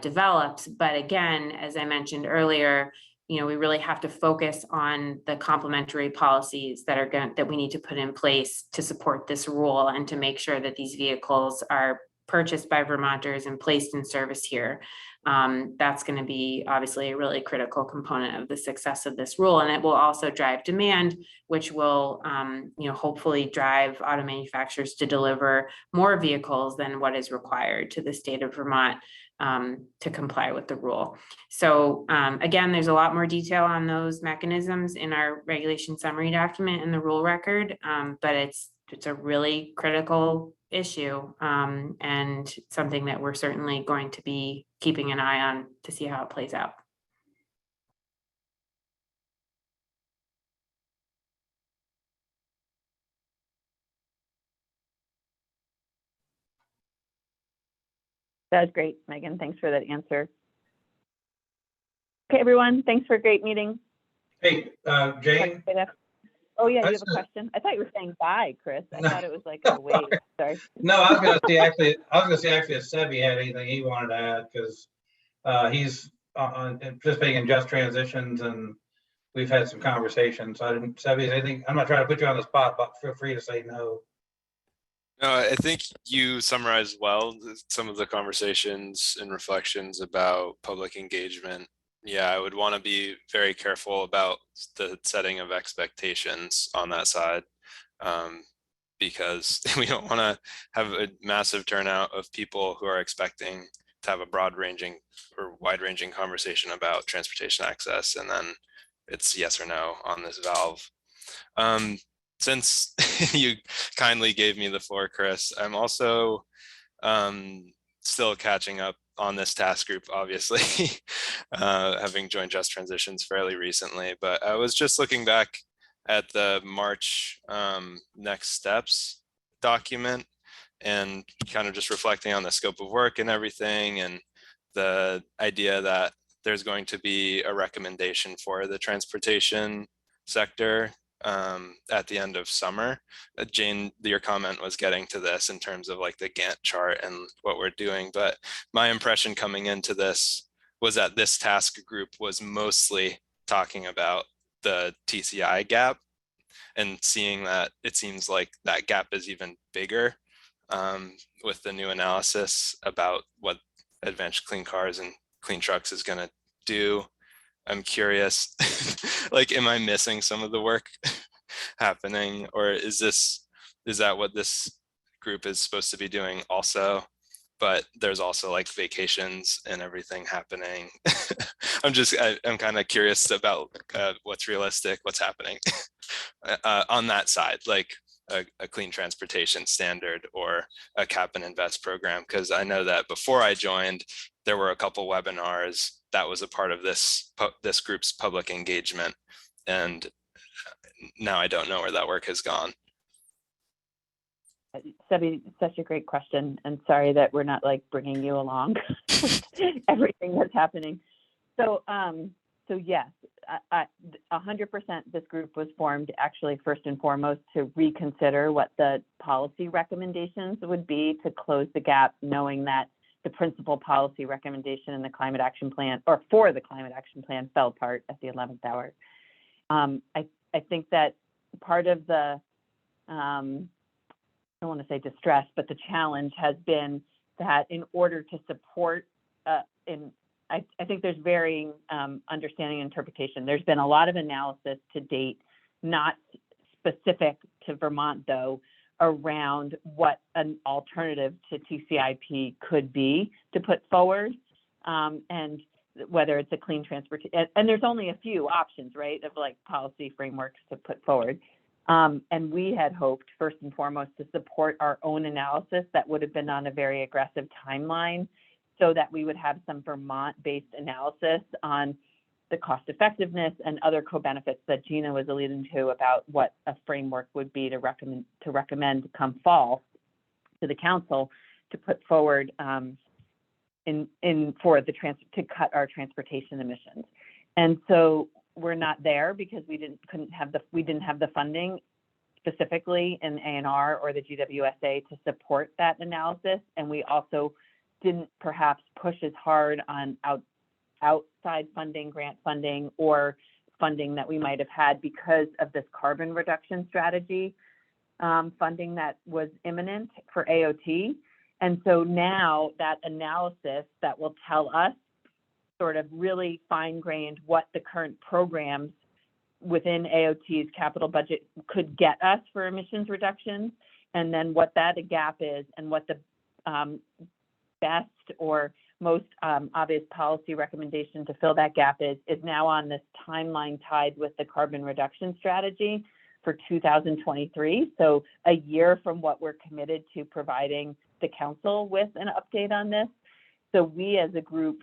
develops. But again, as I mentioned earlier, we really have to focus on the complementary policies that we need to put in place to support this rule and to make sure that these vehicles are purchased by Vermonters and placed in service here. That's going to be obviously a really critical component of the success of this rule, and it will also drive demand, which will hopefully drive auto manufacturers to deliver more vehicles than what is required to the state of Vermont to comply with the rule. So again, there's a lot more detail on those mechanisms in our regulation summary document in the rule record, but it's a really critical issue and something that we're certainly going to be keeping an eye on to see how it plays out. That's great, Megan. Thanks for that answer. Okay, everyone, thanks for a great meeting. Hey, Jane? Oh, yeah, you have a question? I thought you were saying bye, Chris. I thought it was like a wave. Sorry. No, I was gonna see actually if Sebi had anything he wanted to add, because he's participating in Just Transitions, and we've had some conversations. I didn't, Sebi, anything? I'm not trying to put you on the spot, but feel free to say no. No, I think you summarized well some of the conversations and reflections about public engagement. Yeah, I would want to be very careful about the setting of expectations on that side, because we don't want to have a massive turnout of people who are expecting to have a broad-ranging or wide-ranging conversation about transportation access, and then it's yes or no on this valve. Since you kindly gave me the floor, Chris, I'm also still catching up on this task group, obviously, having joined Just Transitions fairly recently. But I was just looking back at the March next steps document and kind of just reflecting on the scope of work and everything, and the idea that there's going to be a recommendation for the transportation sector at the end of summer. Jane, your comment was getting to this in terms of like the Gantt chart and what we're doing, but my impression coming into this was that this task group was mostly talking about the TCI gap, and seeing that it seems like that gap is even bigger with the new analysis about what advanced clean cars and clean trucks is going to do. I'm curious, like, am I missing some of the work happening, or is that what this group is supposed to be doing also? But there's also like vacations and everything happening. I'm kind of curious about what's realistic, what's happening on that side, like a clean transportation standard or a cap and invest program. Because I know that before I joined, there were a couple webinars that was a part of this group's public engagement, and now I don't know where that work has gone. Sebi, such a great question, and sorry that we're not like bringing you along with everything that's happening. So yes, 100% this group was formed actually first and foremost to reconsider what the policy recommendations would be to close the gap, knowing that the principal policy recommendation in the climate action plan, or for the climate action plan, fell apart at the 11th hour. I think that part of the I don't want to say distress, but the challenge has been that in order to support, I think there's varying understanding and interpretation. There's been a lot of analysis to date, not specific to Vermont though, around what an alternative to TCIP could be to put forward, and whether it's a clean transportation, and there's only a few options, right, of like policy frameworks to put forward. And we had hoped, first and foremost, to support our own analysis that would have been on a very aggressive timeline, so that we would have some Vermont-based analysis on the cost effectiveness and other co-benefits that Gina was alluding to about what a framework would be to recommend come fall to the council to put forward to cut our transportation emissions. And so we're not there because we didn't have the funding specifically in ANR or the GWSA to support that analysis, and we also didn't perhaps push as hard on outside funding, grant funding, or funding that we might have had because of this carbon reduction strategy funding that was imminent for AOT. And so now that analysis that will tell us sort of really fine-grained what the current programs within AOT's capital budget could get us for emissions reductions, and then what that gap is, and what the best or most obvious policy recommendation to fill that gap is now on this timeline tied with the carbon reduction strategy for 2023. So a year from what we're committed to providing the council with an update on this. So we as a group,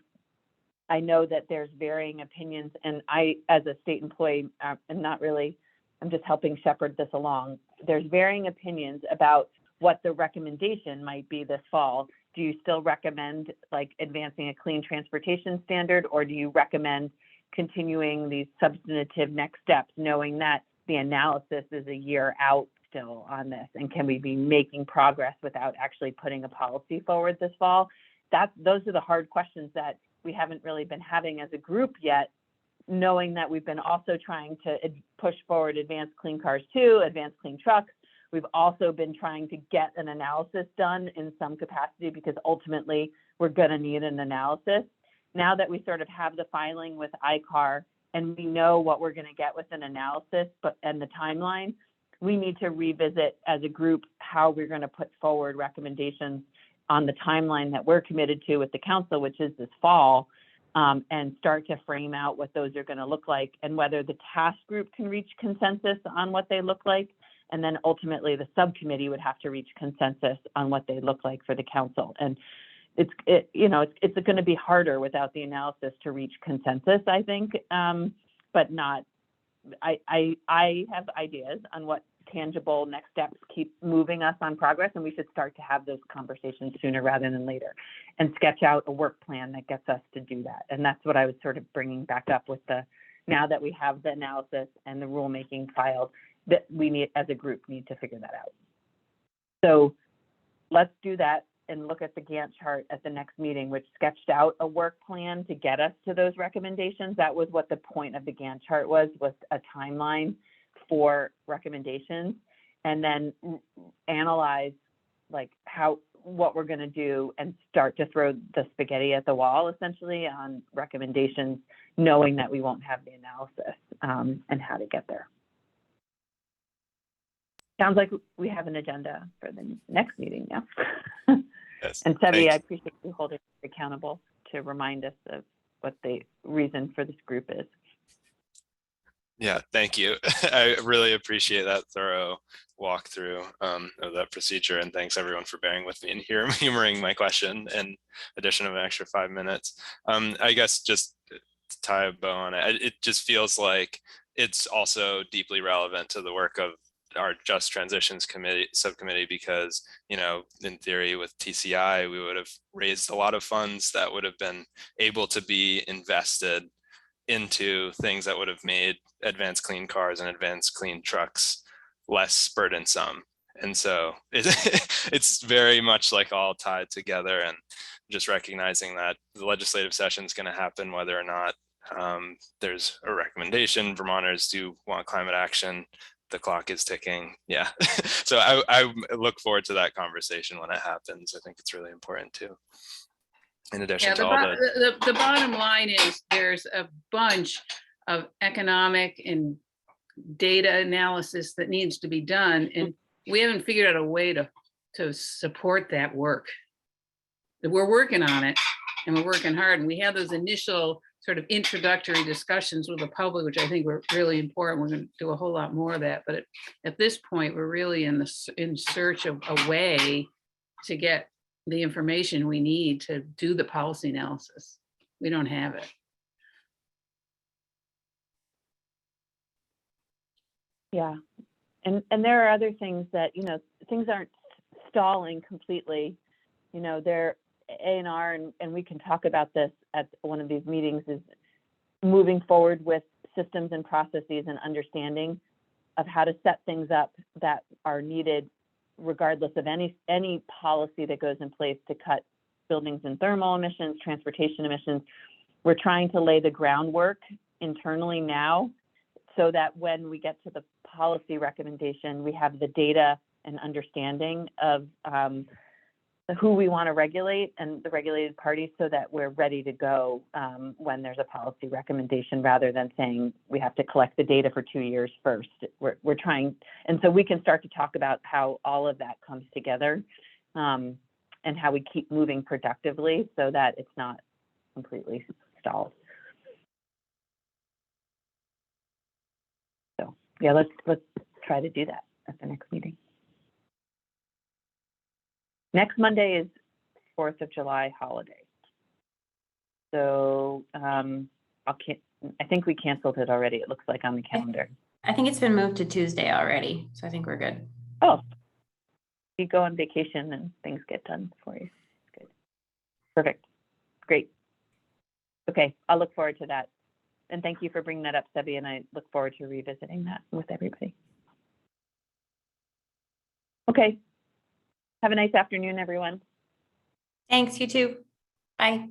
I know that there's varying opinions, and I, as a state employee, I'm just helping shepherd this along. There's varying opinions about what the recommendation might be this fall. Do you still recommend like advancing a clean transportation standard, or do you recommend continuing these substantive next steps, knowing that the analysis is a year out still on this, and can we be making progress without actually putting a policy forward this fall? Those are the hard questions that we haven't really been having as a group yet, knowing that we've been also trying to push forward advanced clean cars too, advanced clean trucks. We've also been trying to get an analysis done in some capacity because ultimately we're going to need an analysis. Now that we sort of have the filing with ICAR and we know what we're going to get with an analysis and the timeline, we need to revisit as a group how we're going to put forward recommendations on the timeline that we're committed to with the council, which is this fall, and start to frame out what those are going to look like and whether the task group can reach consensus on what they look like. And then ultimately the subcommittee would have to reach consensus on what they look like for the council. And it's going to be harder without the analysis to reach consensus, I think, but not, I have ideas on what tangible next steps keep moving us on progress, and we should start to have those conversations sooner rather than later and sketch out a work plan that gets us to do that. And that's what I was sort of bringing back up with now that we have the analysis and the rulemaking filed, that we need, as a group, need to figure that out. So let's do that and look at the Gantt chart at the next meeting, which sketched out a work plan to get us to those recommendations. That was what the point of the Gantt chart was a timeline for recommendations, and then analyze like what we're going to do and start to throw the spaghetti at the wall essentially on recommendations, knowing that we won't have the analysis and how to get there. Sounds like we have an agenda for the next meeting now. Yes, and Sebi, thanks. I appreciate you holding us accountable to remind us of what the reason for this group is. Yeah, thank you. I really appreciate that thorough walkthrough of that procedure, and thanks everyone for bearing with me and humoring my question and addition of an extra 5 minutes. I guess just to tie a bow on it, it just feels like it's also deeply relevant to the work of our Just Transitions subcommittee, because, you know, in theory with TCI, we would have raised a lot of funds that would have been able to be invested into things that would have made advanced clean cars and advanced clean trucks less burdensome. And so it's very much like all tied together, and just recognizing that the legislative session is going to happen whether or not there's a recommendation. Vermonters do want climate action. The clock is ticking. Yeah. So I look forward to that conversation when it happens. I think it's really important too. In addition to all the bottom line is there's a bunch of economic and data analysis that needs to be done, and we haven't figured out a way to support that work. We're working on it, and we're working hard, and we have those initial sort of introductory discussions with the public, which I think were really important. We're going to do a whole lot more of that, but at this point, we're really in search of a way to get the information we need to do the policy analysis. We don't have it. Yeah, and there are other things that, you know, things aren't stalling completely. You know, they're A&R, and we can talk about this at one of these meetings, is moving forward with systems and processes and understanding of how to set things up that are needed regardless of any policy that goes in place to cut buildings and thermal emissions, transportation emissions. We're trying to lay the groundwork internally now so that when we get to the policy recommendation, we have the data and understanding of who we want to regulate and the regulated parties, so that we're ready to go when there's a policy recommendation, rather than saying we have to collect the data for 2 years first. We're trying, and so we can start to talk about how all of that comes together and how we keep moving productively so that it's not completely stalled. So yeah, let's try to do that at the next meeting. Next Monday is 4th of July holiday. So I think we canceled it already, it looks like on the calendar. I think it's been moved to Tuesday already, so I think we're good. Oh, you go on vacation and things get done for you. Good. Perfect. Great. Okay, I'll look forward to that. And thank you for bringing that up, Sebi, and I look forward to revisiting that with everybody. Okay. Have a nice afternoon, everyone. Thanks, you too. Bye.